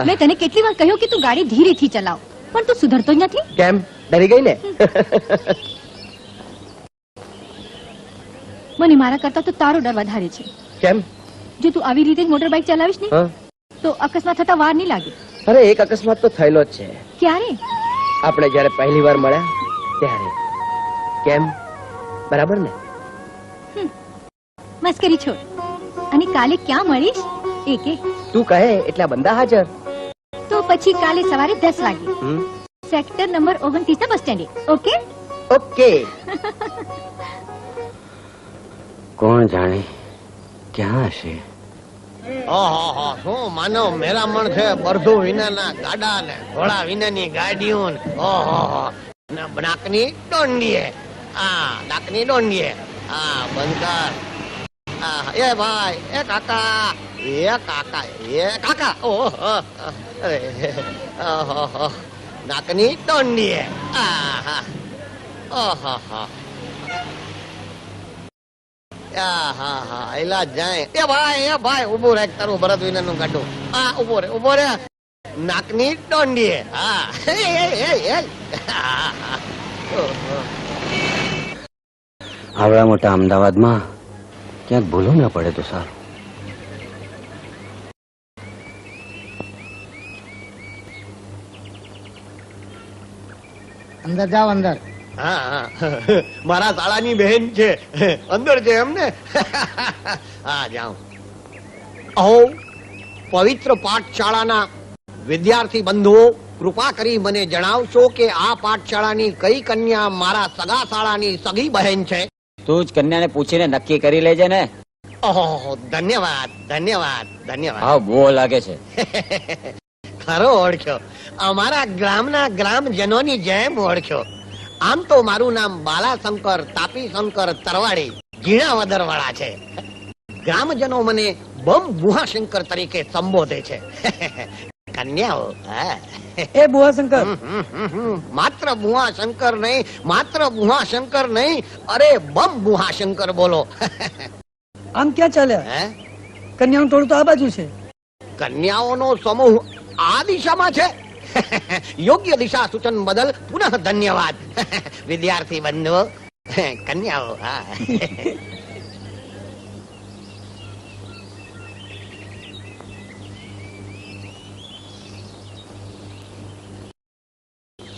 મેં તને કેટલી વાર કહ્યું કે તું ગાડી ધીરેથી ચલાવ, પણ તું સુધરતો જ નથી. કેમ, ડરી ગઈ ને? મને મારા કરતા તો તારો ડર વધારે છે. કેમ? જો તું આવી રીતે મોટર બાઇક ચલાવીશ ને તો અકસ્માત થતા વાર નહીં લાગે. અરે એક અકસ્માત તો થયેલો જ છે. ક્યારે? આપણે જયારે પહેલી વાર મળ્યા ત્યારે. કેમ, બરાબર ને? મસ્કરી છોડ. અને કાલે ક્યાં મળીશ એ કે? તું કહે એટલા બંદા હાજર. તો પછી કાલે સવારે 10 વાગે સેક્ટર નંબર 29 ના બસ સ્ટેન્ડે. ઓકે? ઓકે. કોણ જાણે ક્યાં હશે? શું માનવ મેરામણ છે. બરધું વિનાના ગાડા ને ઘોડા વિનાની ગાડીઓ ને નાકની ડોંડીએ. નાકની ડોંડીએ. બંધ કર. એ ભાઈ, એ કાકા, એ કાકા, એ કાકા. નાકની ડોંડીએ. એલા જાય. એ ભાઈ ઉભું રહે. તારું ભરત વિનાનું ગાડું. ઉભો રે. નાકની ડોંડીએ. આવડા મોટા અમદાવાદમાં ક્યાંક ભૂલું ના પડે તો સારું. અંદર જાઓ, અંદર. મારા શાળાની બહેન છે, અંદર છે એમ ને? હા, જાઉં. પવિત્ર પાઠશાળાના વિદ્યાર્થી બંધુઓ, કૃપા કરી મને જણાવશો કે આ પાઠશાળાની કઈ કન્યા મારા સગા શાળાની સગી બહેન છે? તું જ કન્યાને પૂછીને નક્કી કરી લેજે ને. ઓહો, ધન્યવાદ ધન્યવાદ ધન્યવાદ. હા, બહુ લાગે છે. ખરો ઓળખ્યો. અમારા ગ્રામના ગ્રામજનોની જેમ ઓળખ્યો. આમ તો મારું નામ બાલાશંકર તાપીશંકર તરવાડી ઝીણાવદર વાળા છે. ગ્રામજનો મને બમ બુહાશંકર તરીકે સંબોધે છે. કન્યાઓ એ બુહાશંકર. માત્ર બુહાશંકર નહીં, માત્ર બુહાશંકર નહીં, અરે બમ બુહાશંકર બોલો. આમ ક્યાં ચાલ્યા? કન્યાનું ટોળું તો આ બાજુ છે. કન્યાઓનો સમૂહ આ દિશામાં છે. યોગ્ય દિશા સૂચન બદલ પુનઃ ધન્યવાદ. વિદ્યાર્થી બંધુઓ, કન્યાઓ.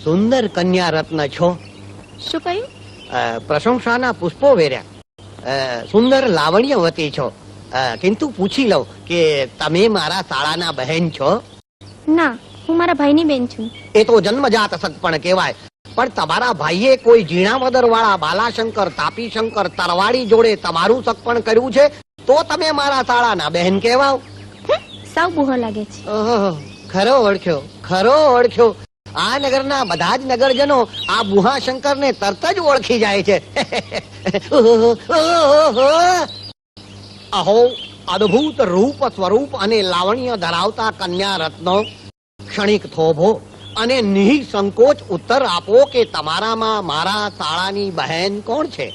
સુંદર કન્યા રત્ન છો. શું કહ્યું? પ્રશંસાના પુષ્પો વેર્યા. સુંદર લાવણ્યવતી છો. કિંતુ પૂછી લઉં કે તમે મારા શાળાના બહેન છો? ના, હું મારા ભાઈની બેન છું. એ તો જન્મજાત સગપણ કહેવાય. પણ તમારા ભાઈએ કોઈ ઝીણાવદર વાળા બાલાશંકર તાપીશંકર તરવાડી જોડે તમારું સગપણ કર્યું છે, તો તમે મારા શાળાના બહેન કહેવાવ. સાવ બુહો લાગે છે. ખરો ઓળખ્યો, ખરો ઓળખ્યો. આ નગરના બધા જ નગરજનો આ બુહાશંકર ને તરત જ ઓળખી જાય છે. અહો, અદ્ભુત રૂપ સ્વરૂપ અને લાવણ્ય ધરાવતા કન્યા રત્નો, ક્ષણિક થોભો અને નિઃસંકોચ ઉત્તર આપો કે તમારામાં મારા શાળાની બહેન કોણ છે?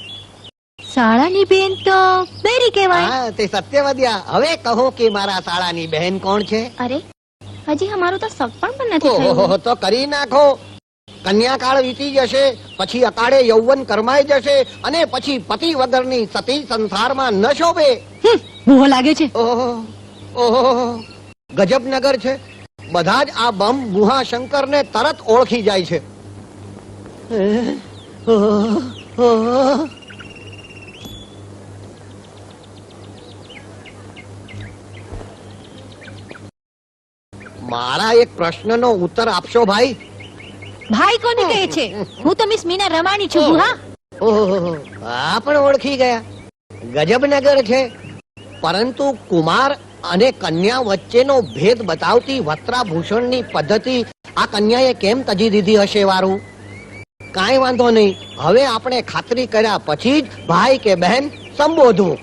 શાળાની બેન તો બેરી કહેવાય. તે સત્યવદ્યા. હવે કહો કે મારા શાળાની બહેન કોણ છે? અરે, હજી અમારું તો સગપણ પણ નથી થયું. તો કરી નાખો. કન્યાકાળ વીતી જશે, પછી અકાળે યૌવન કરમાઈ જશે, અને પછી પતિ વગરની સતી સંસારમાં ન શોભે. બહુ લાગે છે. ઓહો, ગજબ નગર છે. બધા જ આ બમ બુહાશંકર ને તરત ઓળખી જાય છે. મારા એક પ્રશ્નનો ઉત્તર આપશો ભાઈ? ભાઈ કોને કહે છે? હું તો મિસ મીના રમાણી છું. બુહા. ઓહો, આ પણ ઓળખી ગયા. ગજબ નગર છે. પરંતુ કુમાર અને કન્યા વચ્ચેનો ભેદ બતાવતી વસ્ત્રાભૂષણની પદ્ધતિ આ કન્યાએ કેમ તજી દીધી હશે વારું? કાંઈ વાંધો નહીં. હવે આપણે ખાતરી કર્યા પછી જ ભાઈ કે બહેન સંબોધવું.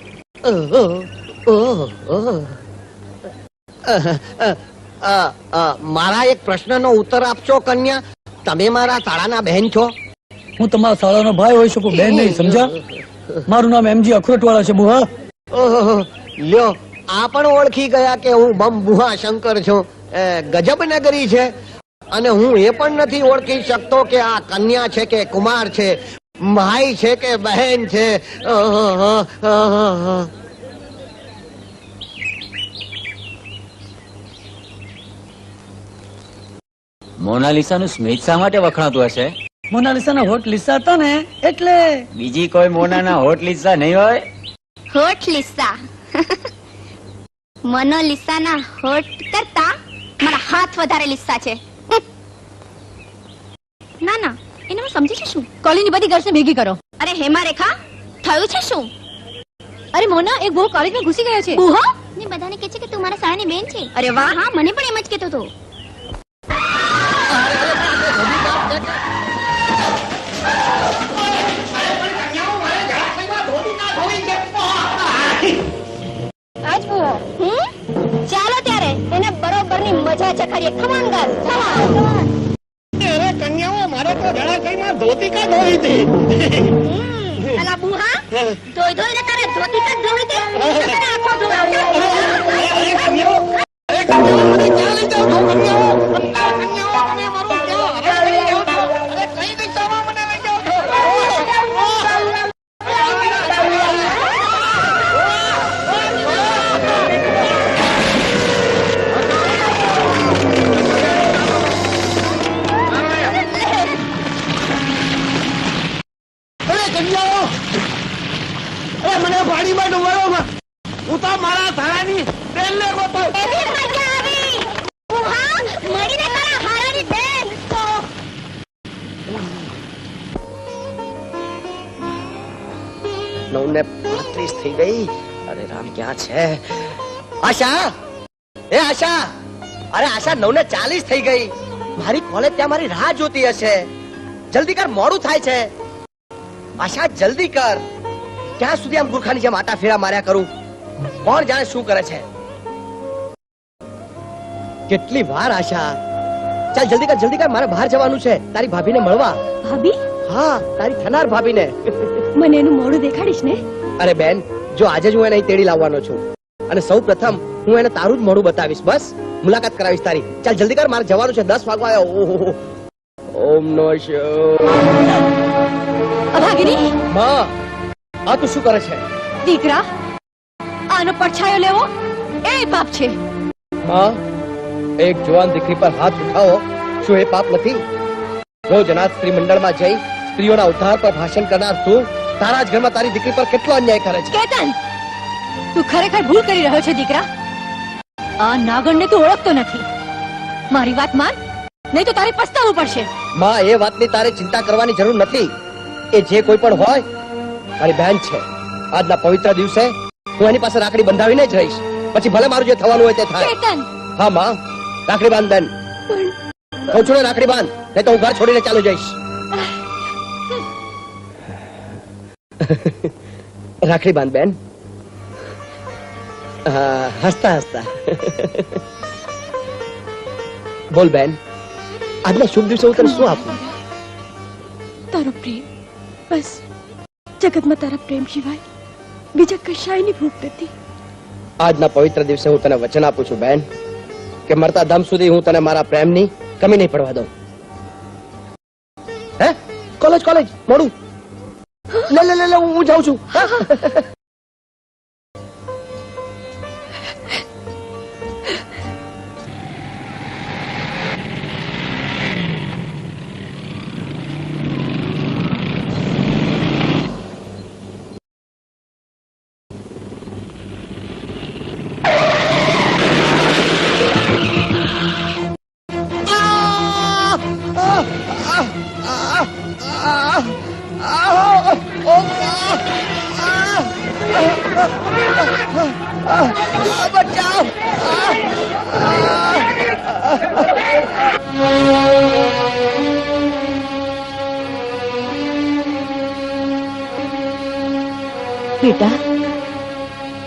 મારા એક પ્રશ્નનો ઉત્તર આપશો કન્યા? તમે મારા શાળાના બહેન છો? હું તમારા શાળાનો ભાઈ હોઈ શકું, બેન નહીં. સમજ્યા? મારું નામ એમજી અખરોટવાળા છે. બુહા. ઓહો, લ્યો આ પણ ઓળખી ગયા કે હું બમ બુહા શંકર છું. ગજબ નગરી છે. અને હું એ પણ નથી ઓળખી શકતો કે આ કન્યા છે કે કુમાર છે, ભાઈ છે કે બહેન છે. મોનાલિસાનું સ્મિત શા માટે વખણાતું હશે? મોનાલિસાના હોઠ લીસા હતા ને એટલે. બીજી કોઈ મોનાના હોઠ લીસા નહીં હોય? હોઠ લીસા મનોલિસાના હોઠ કરતા મારા હાથ વધારે લીસા છે. ના ના, એને હું સમજી છું. શું કોલેજની બધી ગર્લ્સને ભેગી કરો. અરે હેમા રેખા, થયું છે શું? અરે મોના, એક બહુ કોલેજમાં ઘૂસી ગયો છે. બુહો ને બધાને કહે છે કે તું મારા શાળાની બેન છે. અરે વાહ, હા મને પણ એમ જ કહેતો હતો. ચાલો ત્યારે એને બરોબરની મજા ચખાડીએ. ખમણ ગર્લ, અલા બુહા, ધોઈ ધોઈને તારે ધોતી કાઢ ધોઈ દે. તારે આખો મને પાણીમાં ડૂબાડો. હું તો મારા થાળાની બેનને ગોતો. એવી મજા આવી. બુહા, મળીને તારા હારાની બેન. નવને 35 થઈ ગઈ. અરે રામ, ક્યાં છે આશા? એ આશા, અરે આશા, 9:40 થઈ ગઈ. મારી કોલેજ ત્યાં મારી રાહ જોતી હશે. જલ્દી કર, મોડું થાય છે. આશા, જલ્દી કર. ક્યાં સુધી આમ ગુરખાની જેમ આટા ફેરા માર્યા કરું? કોણ જાણે શું કરે છે? કેટલી વાર આશા? ચાલ જલ્દી કર, મારે બહાર જવાનું છે તારી ભાભીને મળવા. ભાભી? હા, તારી થનાર ભાભીને. મને એનું મોઢું દેખાડીશ ને? અરે બેન, જો આજે જ હું એને અહીં તેડી લાવવાનો છું અને સૌ પ્રથમ હું એને તારું જ મોઢું બતાવીશ. બસ મુલાકાત કરાવીશ તારી. ચાલ જલ્દી કર, મારે જવાનું છે. 10 વાગવા આવ્યો. ઓહો, ઓમ નો શિવ. અભાગીની માં, આ તું શું કરે છે? દીકરા, આનો પડછાયો લેવો એ પાપ છે. માં, એક જવાન દીકરી પર હાથ ઉઠાવો શું એ પાપ નથી? રોજ અનાથ સ્ત્રી મંડળમાં જઈ સ્ત્રીઓના ઉદ્ધાર પર ભાષણ કરનાર તું તારા જ ઘરમાં તારી દીકરી પર કેટલો અન્યાય કરે છે. કેતન, તું ખરેખર ભૂલ કરી રહ્યો છે દીકરા. આ નાગણને તું ઓળખતો નથી. મારી વાત માન, નહીં તો તારે પસ્તાવવું પડશે. માં, એ વાતની તારે ચિંતા કરવાની જરૂર નથી. એ જે કોઈ પણ હોય, મારી બહેન છે. આજના પવિત્ર દિવસે હું એની પાસે રાખડી બંધાવીને જ રહીશ. પછી ભલે મારું જે થવાનું હોય તે થાય. કેતન, હા માં, રાખડી બાંધ બેન. કહું છું ને, રાખડી બાંધ, નહીં તો હું ઘર છોડીને ચાલુ જઈશ. રાખડી બાંધ બેન. હસતા હસતા બોલ બેન, આજના શુભ દિવસે હું તને શું આપું? તારો પ્રેમ. બસ જગતમાં તારા પ્રેમ સિવાય બીજા કશાયની ભૂખ નથી. આજના પવિત્ર દિવસે હું તને વચન આપું છું બેન કે મરતા દમ સુધી હું તને મારા પ્રેમની કમી નહીં પડવા દઉં. હે, કોલેજ મોડું. લે હું જાઉં છું. બચાવ!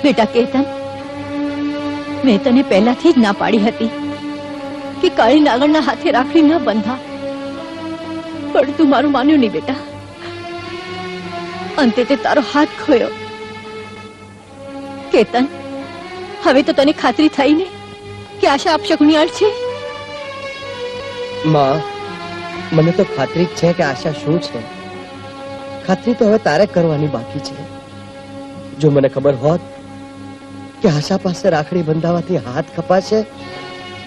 બેટા કેતન, મેં તને પહેલાથી જ ના પાડી હતી કે કાળી નાગણના હાથે રાખડી ન બંધા, પણ તું મારું માન્યું નહીં બેટા. અંતે તે તારો હાથ ખોયો. કેતન, હવે તો તને ખાતરી થઈ ને કે આશા અપશકુનિયાળ છે? માં, મને તો ખાતરી જ છે કે આશા શું છે. ખાતરી તો હવે તારે કરવાની બાકી છે. જો મને ખબર હોત કે આશા પાસે રાખડી બંધાવવાથી હાથ કપાશે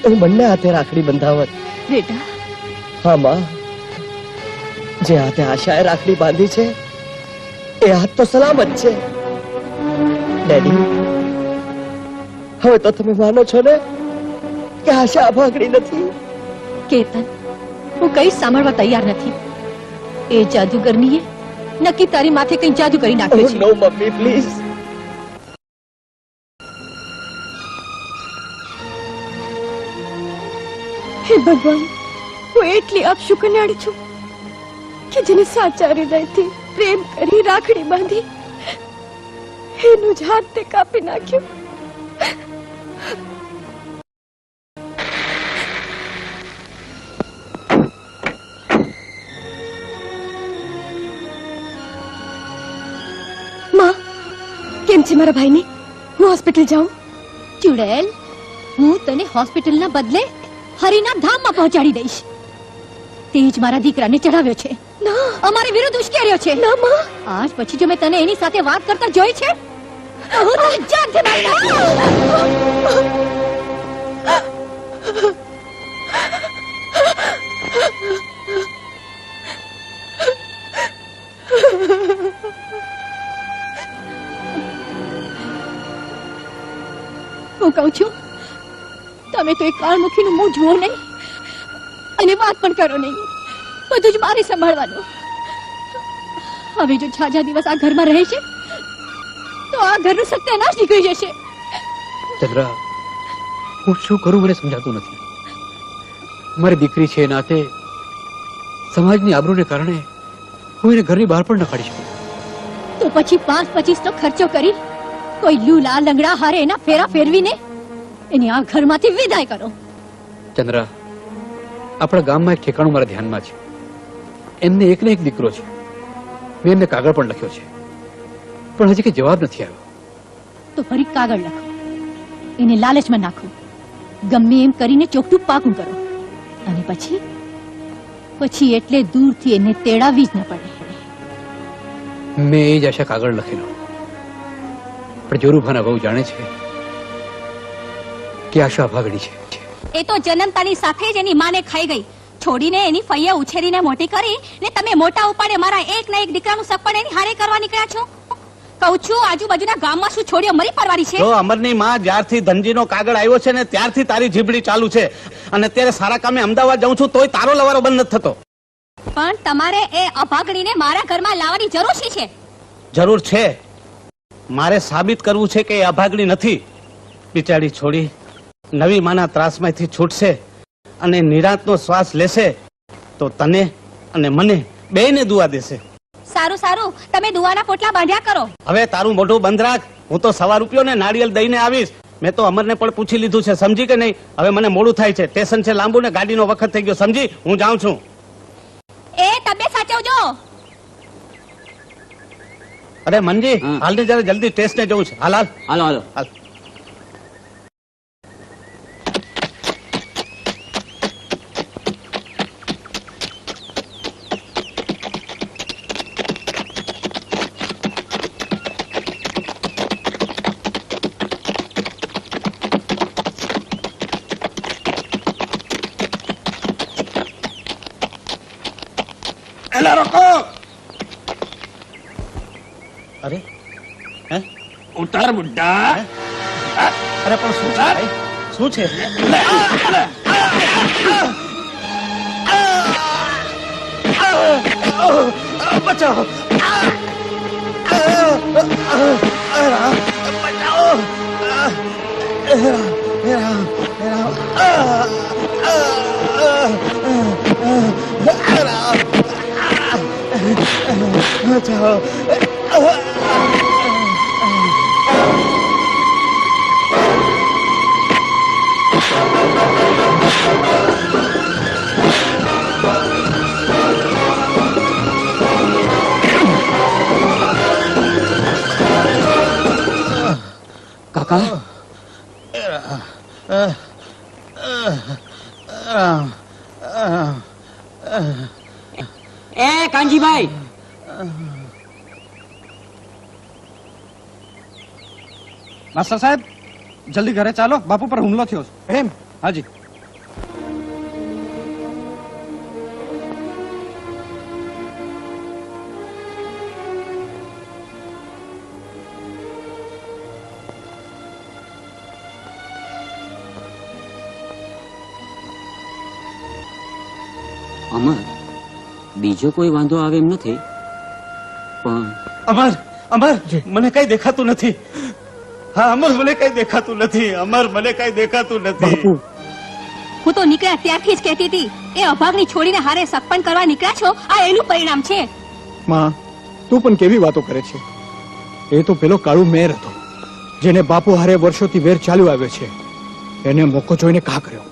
તો હું બંને હાથે રાખડી બંધાવત. બેટા, હા માં, જે હાથે આશાએ રાખડી બાંધી છે એ હાથ તો સલામત છે. ડેડી, હવે તો તમે માનો છો ને કે આશા અભાગણી નથી? કેતન, હું કઈ સાંભળવા તૈયાર નથી. એ જાદુગરનીએ નક્કી તારી માથે કઈ જાદુ કરી નાખ્યો છે. નો મમ્મી, પ્લીઝ. હે ભગવાન, હું એટલી અપશુકન્યાળી છું કે જેને સાચા હૃદયથી પ્રેમ કરી રાખડી બાંધી એનું જ હાથ તે કાપી નાખ્યું. માં, કેમ છે મારા ભાઈને? હું હોસ્પિટલ જાઉં? ચુડેલ, હું તને હોસ્પિટલના બદલે હરિના ધામમાં પહોંચાડી દઈશ. તે જ મારા દીકરાને ચડાવ્યો છે. ના, અમારી વિરુદ્ધ ઉશ્કેર્યો છે. ના માં, આજ પછી જો મેં તને એની સાથે વાત કરતા જોઈ છે તો હું તને જાનથી મારી નાખીશ. હું કહું છું, તમે તો એક કાળમુખીનું મોં જુઓ નહીં અને વાત પણ કરો નહીં. બધું જ મારે સંભાળવાનું. હવે જો છાજા દિવસ આ ઘરમાં રહે છે તો આ ઘરનું સત્યાનાશ નીકળી જશે. ચંદ્રા, હું શું કરું મને સમજાતું નથી. મારી દીકરી છે નાતે સમાજની આબરૂને કારણે હું એને ઘરની બહાર પણ ન કાઢી શકું. તો પછી 5-25 નો ખર્ચો કરી કોઈ લૂલા લંગડા હારે એના ફેરા ફેરવીને એને આ ઘરમાંથી વિદાય કરો. ચંદ્રા, આપણા ગામમાં એક ઠેકાણું મારા ધ્યાનમાં છે. એમને એકને એક દીકરો છે. મેં એમને કાગળ પણ લખ્યો છે, પણ હજી કઈ જવાબ નથી આવ્યો. તો ફરી કાગળ લખો, એને લાલચમાં નાખો, ગમે એમ કરીને ચોખ્ઠું પાકું કરો અને પછી એટલે દૂરથી એને તેડાવી જ ન પડે. મેં એ જ આશા કાગળ લખેલો, પણ જોરુભાના બહુ જાણે છે કે આશા અભાગણી છે. એ તો જન્મતાની સાથે જ એની માને ખાઈ ગઈ. છોડીને એની ફૈયા ઉછેરીને મોટી કરી ને તમે મોટા ઉપાડે મારા એક ના એક દીકરાનું સપન એની હારે કરવા નીકળ્યા છો. કહું છું, આજુબાજુના ગામમાં શું છોડીઓ મરી પરવારી છે? જો અમરની માં જ્યારથી ધનજીનો કાગળ આવ્યો છે ને ત્યારથી તારી જીભડી ચાલુ છે, અને અત્યારે સારા કામે અમદાવાદ જાઉં છું તોય તારો લવારો બંધ નથી થતો. પણ તમારે એ અભાગણીને મારા ઘરમાં લાવવાની જરૂર શી છે? જરૂર છે. મારે સાબિત કરવું છે કે એ અભાગણી નથી. બિચારી છોડી નવી માના ત્રાસમાંથી છૂટશે અને નિરાંતનો શ્વાસ લેશે તો તને અને મને બેયને દુઆ દેશે. સારું સારું, તમે દુવાના પોટલા બાંધ્યા કરો. હવે તારું મોઢું બંધ રાખ. હું તો સવા રૂપિયો ને નાળિયેર દઈને આવીશ. મેં તો અમરને પણ પૂછી લીધું છે, સમજી કે નહીં? હવે મને મોડું થાય છે, સ્ટેશન છે લાંબુ ને ગાડીનો વખત થઈ ગયો, સમજી? હું જાઉં છું. એ તબિયત સાચવજો. અરે મનજી, હાલ ને જરા જલ્દી સ્ટેશને જવું છે. હાલ હાલ હાલો હાલો. હાલ. અરે હે, ઉતાર બુड्ढा. અરે પણ શું છે ભાઈ? શું છે? બચાવો, કાકા, એ કાનજીભાઈ માસ્ટર સાહેબ જલ્દી ઘરે ચાલો, બાપુ પર હુમલો થયો છે. એમ હાજી. અમર બીજો કોઈ વાંધો આવે એમ નથી, પણ અમર, અમર, મને કઈ દેખાતું નથી. હા અમર, મને કઈ દેખાતું નથી. અમર, મને કઈ દેખાતું નથી. હું તો નીકળ્યા ત્યારથી જ કહેતી હતી એ અભાગની છોડીને હારે સગપણ કરવા નીકળ્યા છો, આ એનું પરિણામ છે. માં, તું પણ કેવી વાતો કરે છે? એ તો પેલો કાળુ મેર હતો જેને બાપુ હારે વર્ષોથી વેર ચાલ્યો આવ્યો છે. એને મોકો જોઈને કા કર્યો.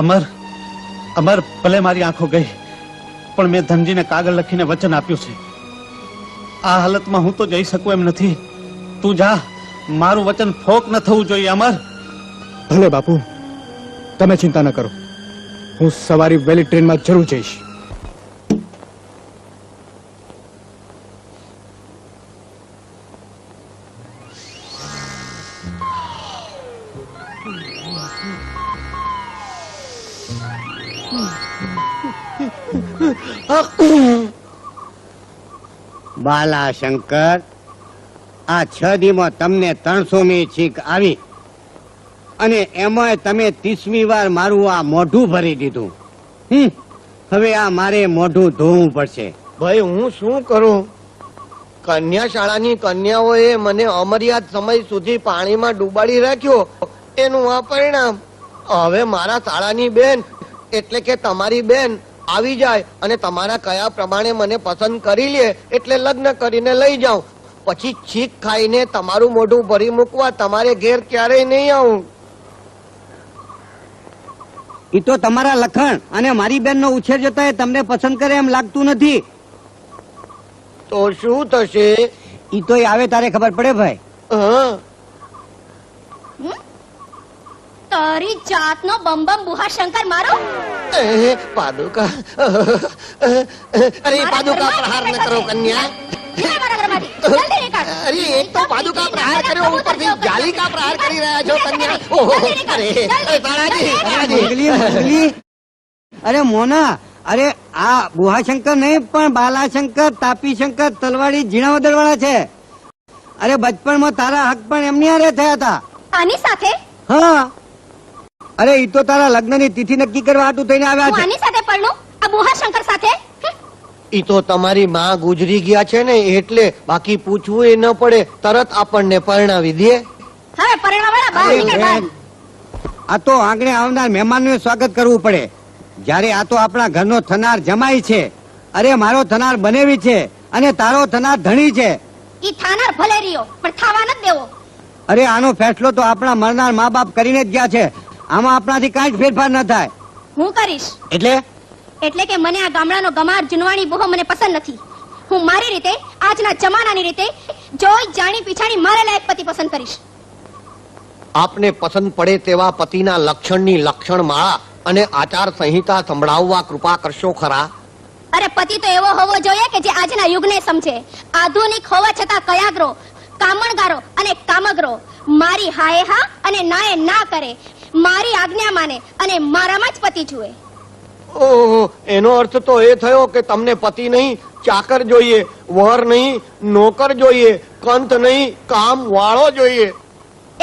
અમર, અમર, ભલે મારી આંખો ગઈ, પણ મેં ધનજીને કાગળ લખીને વચન આપ્યું છે. આ હાલતમાં હું તો જઈ શકું એમ નથી. તું જા, મારું વચન ફોક ન થવું જોઈએ. અમર, ભલે બાપુ, તમે ચિંતા ન કરો. હું સવારે વહેલી ટ્રેનમાં જરૂર જઈશ. બાલા શંકર, આ 6 દીમાં તમને 300મી છીક આવી અને એમાં તમે 30મી વાર મારું આ મોઢું ભરી દીધું. હવે આ મારે મોઢું ધોવું પડશે. ભાઈ હું શું કરું? કન્યા શાળાની કન્યાઓએ મને અમર્યાદ સમય સુધી પાણીમાં ડૂબાડી રાખ્યો, એનું આ પરિણામ. હવે મારા શાળાની બેન એટલે કે તમારી બેન આવી જાય અને તમારા કયા પ્રમાણે મને પસંદ કરી લે એટલે લગ્ન કરીને લઈ જાઉં. પછી છીક ખાઈને તમારું મોઢું ભરી મૂકવા તમારે ઘેર ક્યારેય નહીં આવું. એ તો તમારા લખણ અને મારી બેનનો ઉછેર જોતા તમને પસંદ કરે એમ લાગતું નથી. તો શું થશે? ઈ તો આવે તારે ખબર પડે ભાઈ. તારી જાતનો બમ બુહા શંકર મારો. પાદુકા, અરે પાદુકા પ્રહાર ન કરો કન્યા. અરે એક તો પાદુકા પ્રહાર કર્યો, ઉપરથી જાલિકા પ્રહાર કરી રહ્યા છો કન્યા. ઓહો, અરે તારાજી. અરે મોના, અરે આ બુહાશંકર નહીં પણ બાલાશંકર, તાપીશંકર, તલવાડી, ઝીણાવદર વાળા છે. અરે બચપણમાં તારા હક પણ એમની હારે થયા હતા. આની સાથે? હા. અરે ઈ તો તારા લગ્નની તિથિ નક્કી કરવા હાટુ થઈને આવ્યા છે. આની સાથે પરણું? આ બુહા શંકર સાથે? ઈ તો તમારી માં ગુજરી ગયા છે ને એટલે, બાકી પૂછવું એ ન પડે, તરત આપણને પરણાવી દે. હવે પરણવા વાળા બહાર નીકળ બહાર. આ તો આંગણે આવનાર મહેમાનનું સ્વાગત કરવું પડે. જ્યારે આ તો આપણા ઘરનો થનાર જમાઈ છે. અરે મારો થનાર બનેવી છે અને તારો થનાર ધણી છે. ઈ થાનાર ભલે રહ્યો પણ થવા નથી દેવો. અરે આનો ફેસલો તો આપણા મરનાર મા બાપ કરીને જ ગયા છે. આમાં આપણાથી કાંઈ જ ફેરફાર ન થાય. હું કરીશ. એટલે કે મને આ ગામડાનો ગમાર જુનવાણી બહુ મને પસંદ નથી. હું મારી રીતે, આજના જમાનાની રીતે જોઈ જાણી પીછાણી મારે લાયક પતિ પસંદ કરીશ. આપને પસંદ પડે તેવા પતિના લક્ષણની લક્ષણ માળા અને આચાર સંહિતા સંભળાવવા કૃપા કરશો ખરા? અરે પતિ તો એવો હોવો જોઈએ કે જે આજના યુગને સમજે, આધુનિક હોવા છતાં કયાગરો, કામણગારો અને કામગરો, મારી હાએ હા અને નાએ ના કરે, મારી આજ્ઞા માને અને મારામાં જ પતિ જુએ. ઓહો, એનો અર્થ તો એ થયો કે તમને પતિ નહીં ચાકર જોઈએ, વર નહીં નોકર જોઈએ, કંત નહીં કામ વાળો જોઈએ.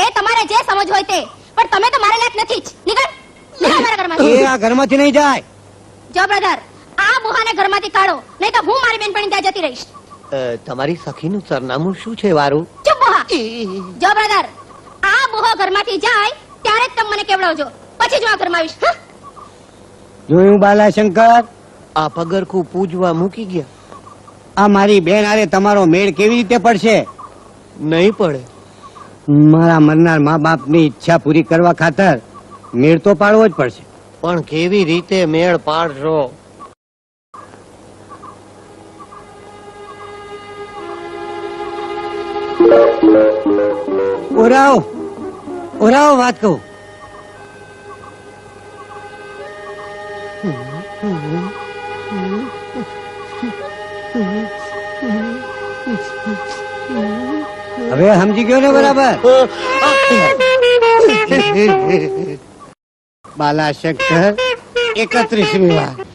એ તમારે જે સમજ હોય તે, પણ તમે તો મારા લાયક નથી જ. નીકળ મારા ઘરમાંથી. એ આ ઘરમાંથી નહીં જાય. જો બ્રધર, આ બુહાને ઘરમાંથી કાઢો, નહીં તો હું મારી બેનપણી ત્યાં જતી રહીશ. તમારી સખીનું સરનામું શું છે વારું? ચૂપ બુહા. જો બ્રધર, આ બુહો ઘરમાંથી જાય ત્યારે જ તમે મને કેવડાવજો, પછી જ હું આ ઘરમાં આવીશ. જોયું બાલાશંકર, આ પગરખું પૂજવા મૂકી ગયા. આ મારી બેન હારે તમારો મેળ કેવી રીતે પડશે? નહીં પડે. મારા મરનાર મા બાપની ઈચ્છા પૂરી કરવા ખાતર મેળ તો પાડવો જ પડશે. પણ કેવી રીતે મેળ પાડશો? ઓરાવ ઓરાવ વાત કહું. હવે સમજી ગયો ને બરાબર બાલા શંકર 31મી વાર